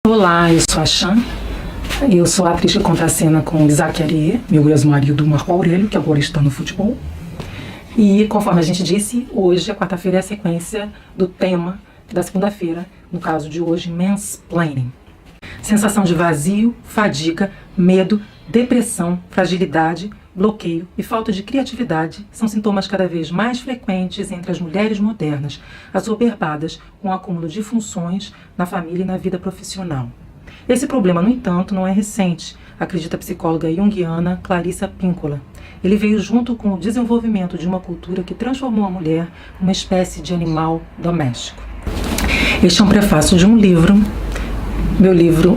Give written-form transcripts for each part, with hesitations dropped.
Olá, eu sou a Chan, eu sou a atriz que contracena com Isaac Arie, meu ex-marido Marco Aurélio, que agora está no futebol. E conforme a gente disse, hoje, a quarta-feira, é a sequência do tema da segunda-feira, no caso de hoje, mansplaining. Sensação de vazio, fadiga, medo, depressão, fragilidade, bloqueio e falta de criatividade são sintomas cada vez mais frequentes entre as mulheres modernas, assoberbadas com o acúmulo de funções na família e na vida profissional. Esse problema, no entanto, não é recente, acredita a psicóloga junguiana Clarissa Pinkola. Ele veio junto com o desenvolvimento de uma cultura que transformou a mulher numa espécie de animal doméstico. Este é um prefácio de um livro,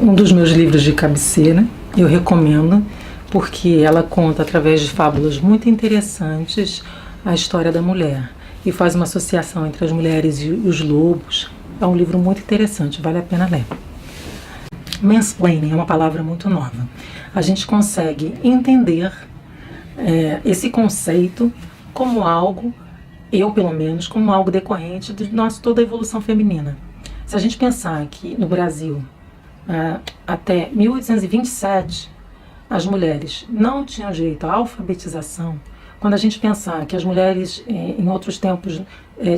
um dos meus livros de cabeceira. Eu recomendo porque ela conta, através de fábulas muito interessantes, a história da mulher e faz uma associação entre as mulheres e os lobos. É um livro muito interessante, vale a pena ler. Mansplaining é uma palavra muito nova. A gente consegue entender esse conceito como algo, eu pelo menos, como algo decorrente de toda a evolução feminina. Se a gente pensar que no Brasil, até 1827, as mulheres não tinham direito à alfabetização. Quando a gente pensar que as mulheres, em outros tempos,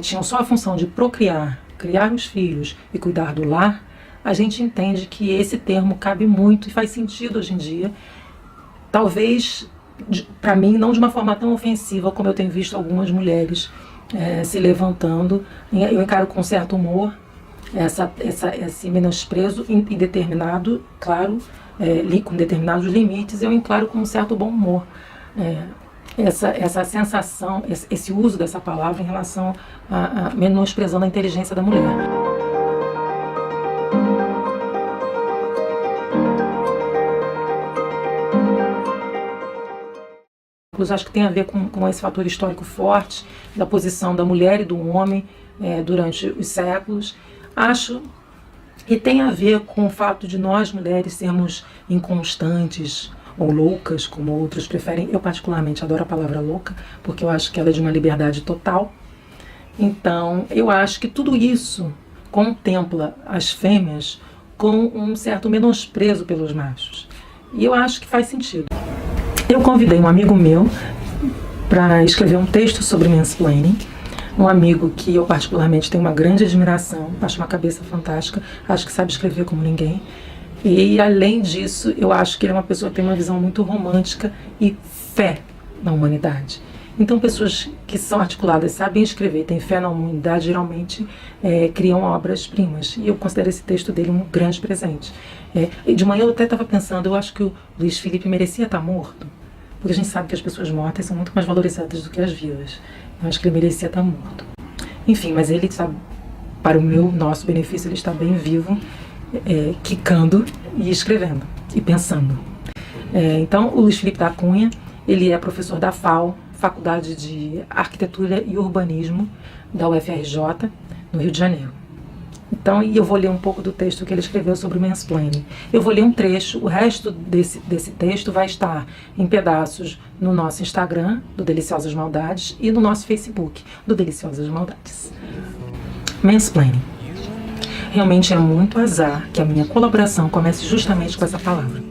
tinham só a função de procriar, criar os filhos e cuidar do lar, a gente entende que esse termo cabe muito e faz sentido hoje em dia. Talvez, para mim, não de uma forma tão ofensiva como eu tenho visto algumas mulheres se levantando. Eu encaro com certo humor esse menosprezo indeterminado, claro, com determinados limites, eu encaro com um certo bom humor essa sensação, esse uso dessa palavra em relação a menosprezando a inteligência da mulher. Acho que tem a ver com esse fator histórico forte da posição da mulher e do homem durante os séculos. Acho que tem a ver com o fato de nós, mulheres, sermos inconstantes ou loucas, como outros preferem. Eu particularmente adoro a palavra louca, porque eu acho que ela é de uma liberdade total. Então, eu acho que tudo isso contempla as fêmeas com um certo menosprezo pelos machos. E eu acho que faz sentido. Eu convidei um amigo meu para escrever um texto sobre mansplaining. Um amigo que eu particularmente tenho uma grande admiração, acho uma cabeça fantástica, acho que sabe escrever como ninguém. E além disso, eu acho que ele é uma pessoa que tem uma visão muito romântica e fé na humanidade. Então pessoas que são articuladas, sabem escrever, têm fé na humanidade, geralmente criam obras-primas. E eu considero esse texto dele um grande presente. E de manhã eu até estava pensando, eu acho que o Luiz Felipe merecia estar morto, porque a gente sabe que as pessoas mortas são muito mais valorizadas do que as vivas. Eu acho que ele merecia estar morto. Enfim, mas ele está, para o nosso benefício, ele está bem vivo, quicando e escrevendo e pensando. Então, o Luiz Felipe da Cunha, ele é professor da FAO, Faculdade de Arquitetura e Urbanismo, da UFRJ, no Rio de Janeiro. Então, eu vou ler um pouco do texto que ele escreveu sobre mansplaining. Eu vou ler um trecho, o resto desse texto vai estar em pedaços no nosso Instagram, do Deliciosas Maldades, e no nosso Facebook, do Deliciosas Maldades. Mansplaining. Realmente é muito azar que a minha colaboração comece justamente com essa palavra.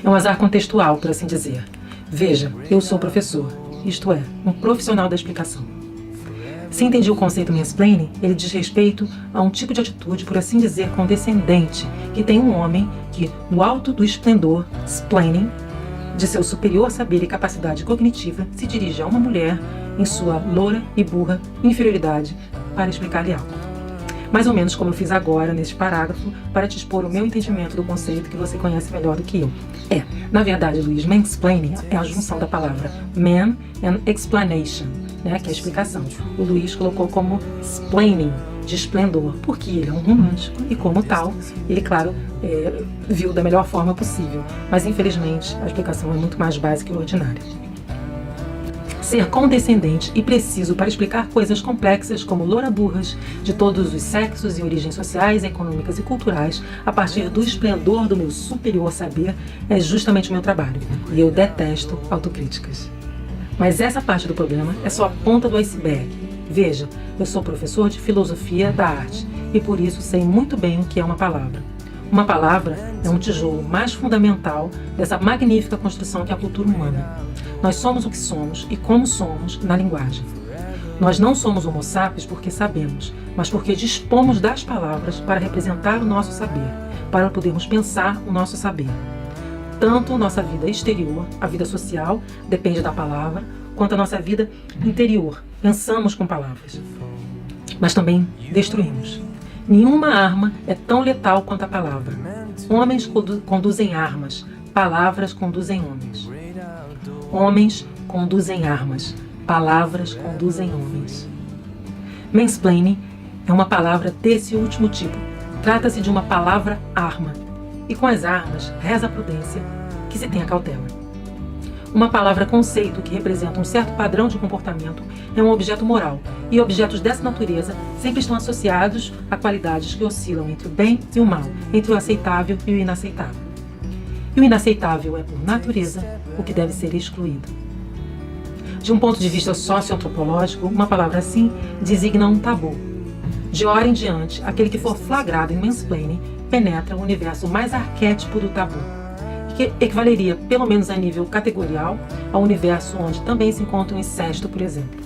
É um azar contextual, por assim dizer. Veja, eu sou professor, isto é, um profissional da explicação. Se entendi o conceito mansplaining, ele diz respeito a um tipo de atitude, por assim dizer, condescendente, que tem um homem que, no alto do esplendor, splaining, de seu superior saber e capacidade cognitiva, se dirige a uma mulher em sua loura e burra inferioridade para explicar-lhe algo. Mais ou menos como eu fiz agora, neste parágrafo, para te expor o meu entendimento do conceito que você conhece melhor do que eu. Na verdade, Luiz, mansplaining é a junção da palavra man and explanation, que é a explicação. O Luiz colocou como splaining, de esplendor, porque ele é um romântico e, como tal, ele, claro, viu da melhor forma possível. Mas, infelizmente, a explicação é muito mais básica e ordinária. Ser condescendente e preciso para explicar coisas complexas como loura-burras de todos os sexos e origens sociais, econômicas e culturais a partir do esplendor do meu superior saber é justamente o meu trabalho. E eu detesto autocríticas. Mas essa parte do problema é só a ponta do iceberg. Veja, eu sou professor de filosofia da arte e por isso sei muito bem o que é uma palavra. Uma palavra é um tijolo mais fundamental dessa magnífica construção que é a cultura humana. Nós somos o que somos e como somos na linguagem. Nós não somos homo sapiens porque sabemos, mas porque dispomos das palavras para representar o nosso saber, para podermos pensar o nosso saber. Tanto nossa vida exterior, a vida social, depende da palavra, quanto a nossa vida interior, pensamos com palavras. Mas também destruímos. Nenhuma arma é tão letal quanto a palavra. Homens conduzem armas, palavras conduzem homens. Homens conduzem armas, palavras conduzem homens. Mansplaining é uma palavra desse último tipo. Trata-se de uma palavra-arma. E com as armas, reza a prudência, que se tenha cautela. Uma palavra-conceito que representa um certo padrão de comportamento é um objeto moral, e objetos dessa natureza sempre estão associados a qualidades que oscilam entre o bem e o mal, entre o aceitável e o inaceitável. E o inaceitável é, por natureza, o que deve ser excluído. De um ponto de vista socioantropológico, uma palavra assim designa um tabu. De hora em diante, aquele que for flagrado em mansplaining penetra o universo mais arquétipo do tabu, que equivaleria, pelo menos a nível categorial, ao universo onde também se encontra o incesto, por exemplo.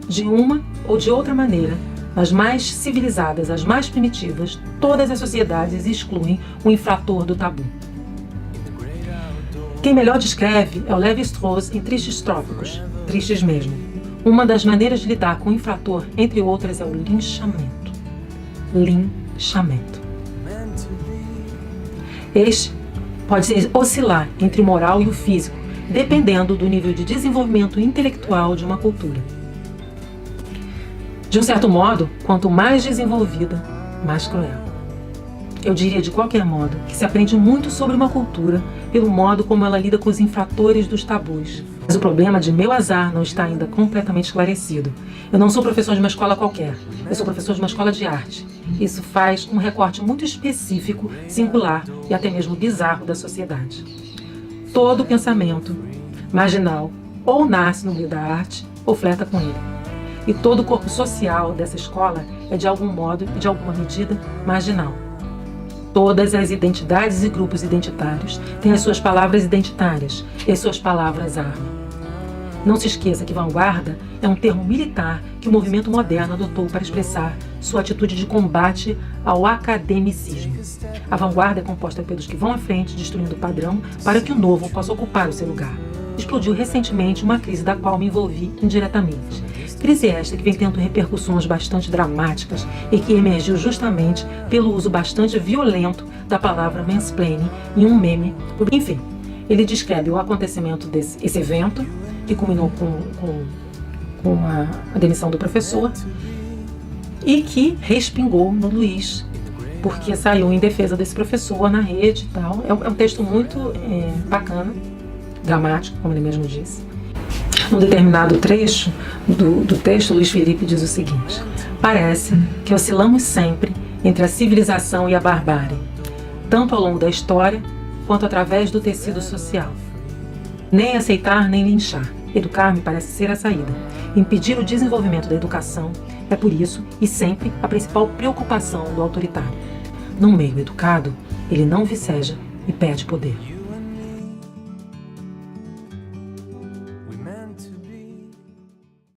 De uma ou de outra maneira, as mais civilizadas, as mais primitivas, todas as sociedades excluem o infrator do tabu. Quem melhor descreve é o Lévi-Strauss em Tristes Trópicos, tristes mesmo. Uma das maneiras de lidar com o infrator, entre outras, é o linchamento. Linchamento. Este pode oscilar entre o moral e o físico, dependendo do nível de desenvolvimento intelectual de uma cultura. De um certo modo, quanto mais desenvolvida, mais cruel. Eu diria, de qualquer modo, que se aprende muito sobre uma cultura pelo modo como ela lida com os infratores dos tabus. Mas o problema de meu azar não está ainda completamente esclarecido. Eu não sou professor de uma escola qualquer. Eu sou professor de uma escola de arte. Isso faz um recorte muito específico, singular e até mesmo bizarro da sociedade. Todo pensamento marginal ou nasce no meio da arte ou flerta com ele. E todo o corpo social dessa escola é de algum modo e de alguma medida marginal. Todas as identidades e grupos identitários têm as suas palavras identitárias e as suas palavras-arma. Não se esqueça que vanguarda é um termo militar que o movimento moderno adotou para expressar sua atitude de combate ao academicismo. A vanguarda é composta pelos que vão à frente, destruindo o padrão, para que o novo possa ocupar o seu lugar. Explodiu recentemente uma crise da qual me envolvi indiretamente. Crise esta que vem tendo repercussões bastante dramáticas e que emergiu justamente pelo uso bastante violento da palavra mansplaining em um meme. Enfim, ele descreve o acontecimento desse evento, que culminou com a demissão do professor, e que respingou no Luiz, porque saiu em defesa desse professor na rede e tal. É um texto muito bacana, dramático, como ele mesmo disse. Num determinado trecho do texto, Luiz Felipe diz o seguinte: parece que oscilamos sempre entre a civilização e a barbárie, tanto ao longo da história quanto através do tecido social. Nem aceitar, nem linchar. Educar me parece ser a saída. Impedir o desenvolvimento da educação é por isso e sempre a principal preocupação do autoritário. Num meio educado, ele não viceja e perde poder.